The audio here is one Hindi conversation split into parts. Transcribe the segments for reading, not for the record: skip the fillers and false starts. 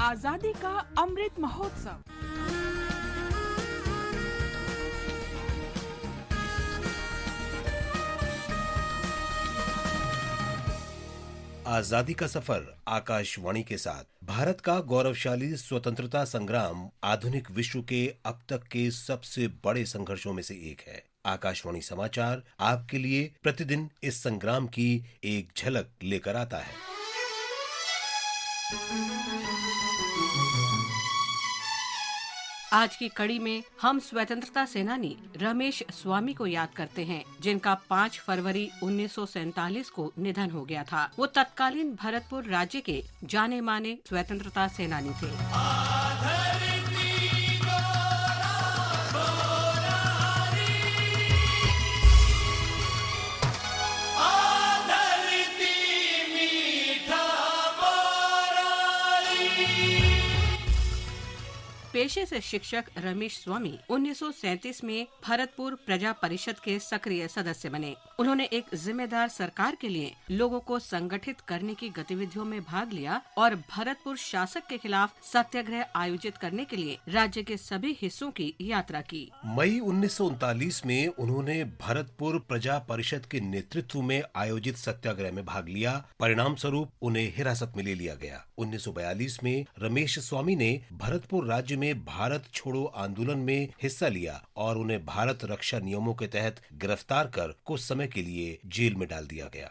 आजादी का अमृत महोत्सव। आजादी का सफर आकाशवाणी के साथ। भारत का गौरवशाली स्वतंत्रता संग्राम आधुनिक विश्व के अब तक के सबसे बड़े संघर्षों में से एक है। आकाशवाणी समाचार आपके लिए प्रतिदिन इस संग्राम की एक झलक लेकर आता है। आज की कड़ी में हम स्वतंत्रता सेनानी रमेश स्वामी को याद करते हैं, जिनका 5 फरवरी 1947 को निधन हो गया था। वो तत्कालीन भरतपुर राज्य के जाने माने स्वतंत्रता सेनानी थे। पेशे से शिक्षक रमेश स्वामी 1937 में भरतपुर प्रजा परिषद के सक्रिय सदस्य बने। उन्होंने एक जिम्मेदार सरकार के लिए लोगों को संगठित करने की गतिविधियों में भाग लिया और भरतपुर शासक के खिलाफ सत्याग्रह आयोजित करने के लिए राज्य के सभी हिस्सों की यात्रा की। मई 1939 में उन्होंने भरतपुर प्रजा परिषद के नेतृत्व में आयोजित सत्याग्रह में भाग लिया। परिणाम स्वरूप उन्हें हिरासत में ले लिया गया। 1942 में रमेश स्वामी ने भरतपुर राज्य में भारत छोड़ो आंदोलन में हिस्सा लिया और उन्हें भारत रक्षा नियमों के तहत गिरफ्तार कर कुछ समय के लिए जेल में डाल दिया गया।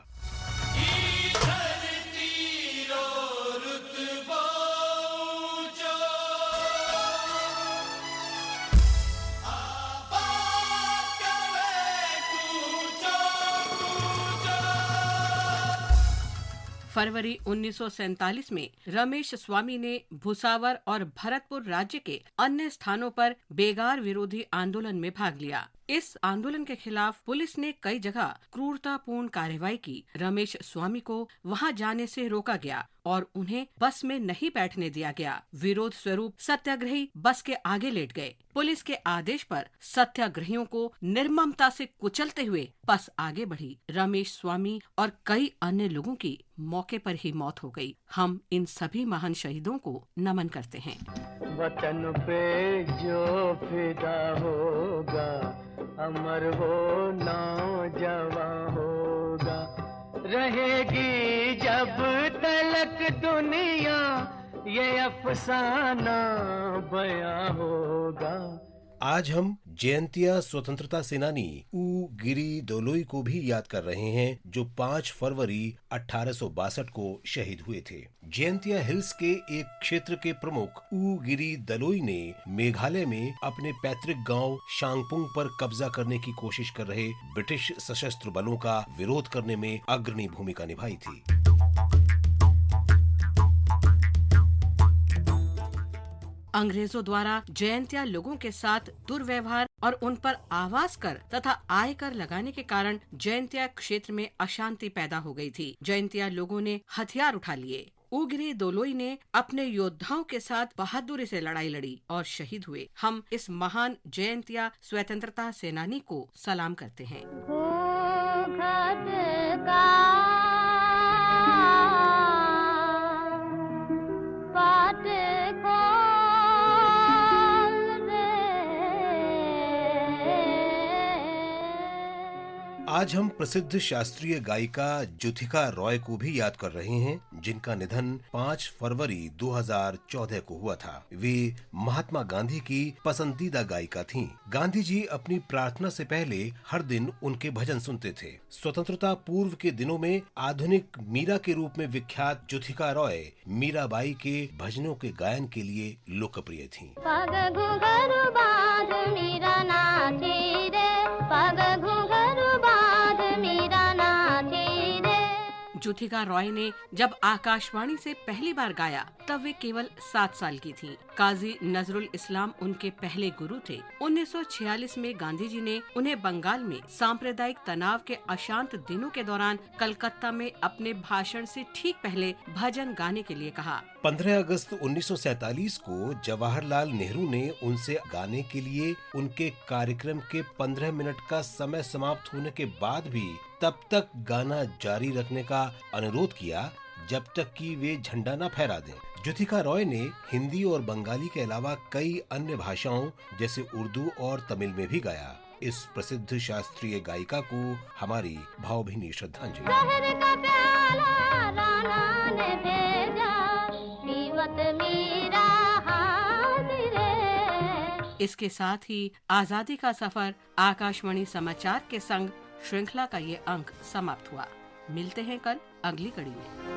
फरवरी 1947 में रमेश स्वामी ने भुसावर और भरतपुर राज्य के अन्य स्थानों पर बेगार विरोधी आंदोलन में भाग लिया। इस आंदोलन के खिलाफ पुलिस ने कई जगह क्रूरतापूर्ण कार्रवाई की। रमेश स्वामी को वहां जाने से रोका गया और उन्हें बस में नहीं बैठने दिया गया। विरोध स्वरूप सत्याग्रही बस के आगे लेट गए। पुलिस के आदेश पर सत्याग्रहियों को निर्ममता से कुचलते हुए बस आगे बढ़ी। रमेश स्वामी और कई अन्य लोगों की मौके पर ही मौत हो गई। हम इन सभी महान शहीदों को नमन करते हैं। वतन पे जो फिदा होगा, अमर हो नौजवान होगा, रहेगी जब तलक दुनिया, ये अफसाना बयां होगा। आज हम जयंतिया स्वतंत्रता सेनानी ऊ गिरी दोलोई को भी याद कर रहे हैं, जो 5 फरवरी 1862 को शहीद हुए थे। जयंतिया हिल्स के एक क्षेत्र के प्रमुख ऊ गिरी दोलोई ने मेघालय में अपने पैतृक गांव शांगपुंग पर कब्जा करने की कोशिश कर रहे ब्रिटिश सशस्त्र बलों का विरोध करने में अग्रणी भूमिका निभाई थी। अंग्रेजों द्वारा जयंतिया लोगों के साथ दुर्व्यवहार और उन पर आवाज कर तथा आयकर लगाने के कारण जयंतिया क्षेत्र में अशांति पैदा हो गई थी। जयंतिया लोगों ने हथियार उठा लिए। ऊ गिरी दोलोई ने अपने योद्धाओं के साथ बहादुरी से लड़ाई लड़ी और शहीद हुए। हम इस महान जयंतिया स्वतंत्रता सेनानी को सलाम करते हैं। आज हम प्रसिद्ध शास्त्रीय गायिका ज्योथिका रॉय को भी याद कर रहे हैं, जिनका निधन 5 फरवरी 2014 को हुआ था। वे महात्मा गांधी की पसंदीदा गायिका थीं। गांधी जी अपनी प्रार्थना से पहले हर दिन उनके भजन सुनते थे। स्वतंत्रता पूर्व के दिनों में आधुनिक मीरा के रूप में विख्यात ज्योथिका रॉय मीराबाई के भजनों के गायन के लिए लोकप्रिय थीं। ज्योथिका रॉय ने जब आकाशवाणी से पहली बार गाया तब वे केवल 7 साल की थीं। काजी नजरुल इस्लाम उनके पहले गुरु थे। 1946 में गांधी जी ने उन्हें बंगाल में सांप्रदायिक तनाव के अशांत दिनों के दौरान कलकत्ता में अपने भाषण से ठीक पहले भजन गाने के लिए कहा। 15 अगस्त 1947 को जवाहरलाल नेहरू ने उनसे गाने के लिए उनके कार्यक्रम के 15 मिनट का समय समाप्त होने के बाद भी तब तक गाना जारी रखने का अनुरोध किया जब तक कि वे झंडा न फहरा दें। ज्योतिका रॉय ने हिंदी और बंगाली के अलावा कई अन्य भाषाओं जैसे उर्दू और तमिल में भी गाया। इस प्रसिद्ध शास्त्रीय गायिका को हमारी भावभीनी श्रद्धांजलि। इसके साथ ही आजादी का सफर आकाशवाणी समाचार के संग श्रृंखला का ये अंक समाप्त हुआ। मिलते हैं कल अगली कड़ी में।